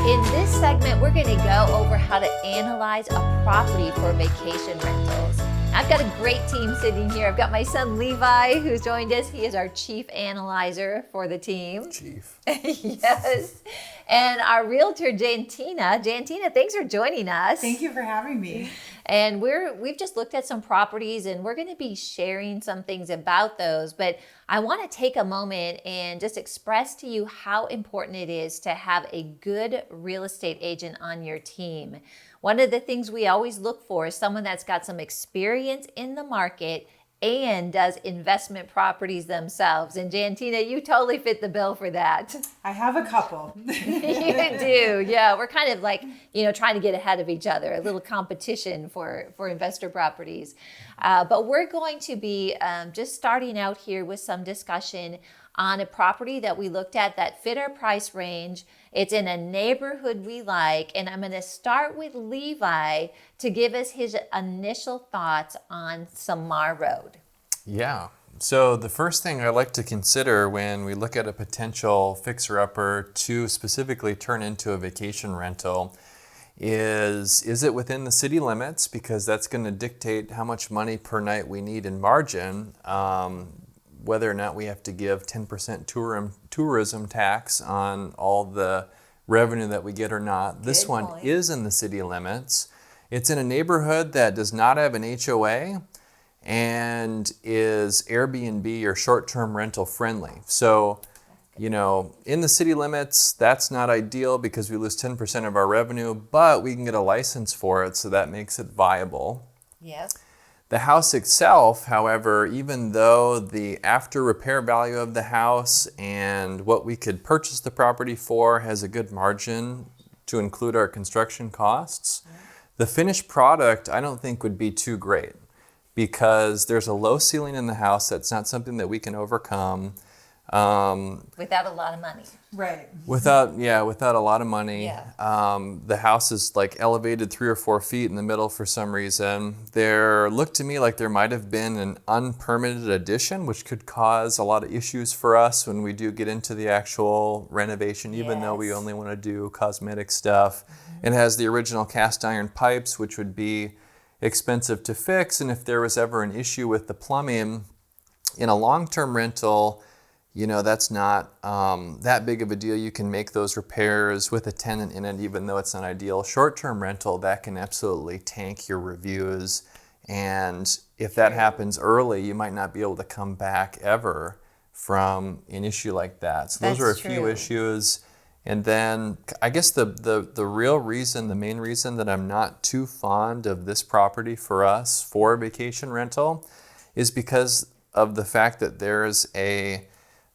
In this segment, we're going to go over how to analyze a property for vacation rentals. I've got a great team sitting here. I've got my son Levi, who's joined us. He is our chief analyzer for the team. Chief. Yes. And our realtor, Jantina. Jantina, thanks for joining us. Thank you for having me. And we've just looked at some properties, and we're going to be sharing some things about those. But I want to take a moment and just express to you how important it is to have a good real estate agent on your team. One of the things we always look for is someone that's got some experience in the market and does investment properties themselves. And Jantina, you totally fit the bill for that. I have a couple. You do, yeah. We're kind of like, trying to get ahead of each other, a little competition for investor properties. But we're going to be just starting out here with some discussion on a property that we looked at that fit our price range. It's in a neighborhood we like, and I'm going to start with Levi to give us his initial thoughts on Samar Road. Yeah. So the first thing I like to consider when we look at a potential fixer-upper to specifically turn into a vacation rental is it within the city limits? Because that's going to dictate how much money per night we need in margin. Whether or not we have to give 10% tourism tax on all the revenue that we get or not. This one is in the city limits. It's in a neighborhood that does not have an HOA and is Airbnb or short-term rental friendly. So, in the city limits, that's not ideal because we lose 10% of our revenue, but we can get a license for it, so that makes it viable. Yes. The house itself, however, even though the after repair value of the house and what we could purchase the property for has a good margin to include our construction costs, the finished product I don't think would be too great because there's a low ceiling in the house. That's not something that we can overcome. Without a lot of money. Right. Without a lot of money. Yeah. The house is like elevated 3 or 4 feet in the middle for some reason. There looked to me like there might have been an unpermitted addition, which could cause a lot of issues for us when we do get into the actual renovation, even though we only want to do cosmetic stuff. It has the original cast iron pipes, which would be expensive to fix. And if there was ever an issue with the plumbing in a long-term rental, that's not that big of a deal. You can make those repairs with a tenant in it, even though it's not ideal. Short-term rental, that can absolutely tank your reviews. And if that happens early, you might not be able to come back ever from an issue like that. So those are a few issues. And then I guess the main reason that I'm not too fond of this property for us for vacation rental is because of the fact that there's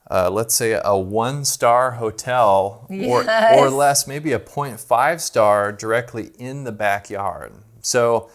let's say a 1-star hotel or less, maybe a 0.5 star directly in the backyard. So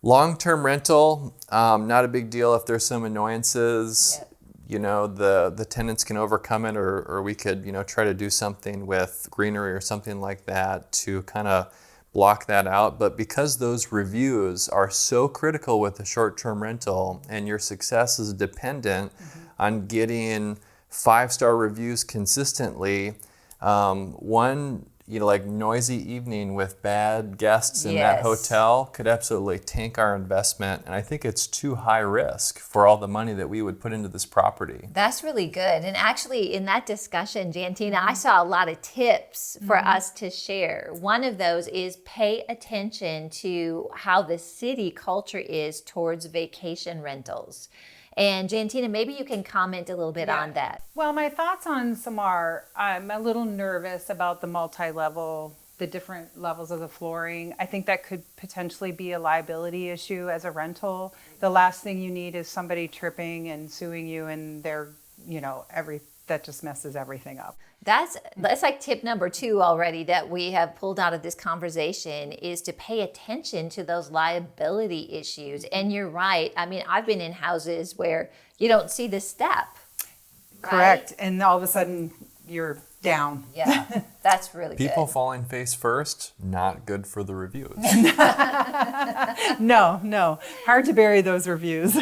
long-term rental, not a big deal if there's some annoyances. The tenants can overcome it or we could, try to do something with greenery or something like that to kind of block that out. But because those reviews are so critical with the short-term rental and your success is dependent on getting 5-star reviews consistently, one noisy evening with bad guests in that hotel could absolutely tank our investment. And I think it's too high risk for all the money that we would put into this property. That's really good. And actually in that discussion, Jantina, I saw a lot of tips for us to share. One of those is pay attention to how the city culture is towards vacation rentals. And Jantina, maybe you can comment a little bit on that. Well, my thoughts on Samar, I'm a little nervous about the multi-level, the different levels of the flooring. I think that could potentially be a liability issue as a rental. The last thing you need is somebody tripping and suing you and they're, that just messes everything up. That's like tip number 2 already that we have pulled out of this conversation is to pay attention to those liability issues. And you're right. I mean, I've been in houses where you don't see the step. Correct. Right? And all of a sudden you're down. Yeah, that's really good. People falling face first, not good for the reviews. No. Hard to bury those reviews.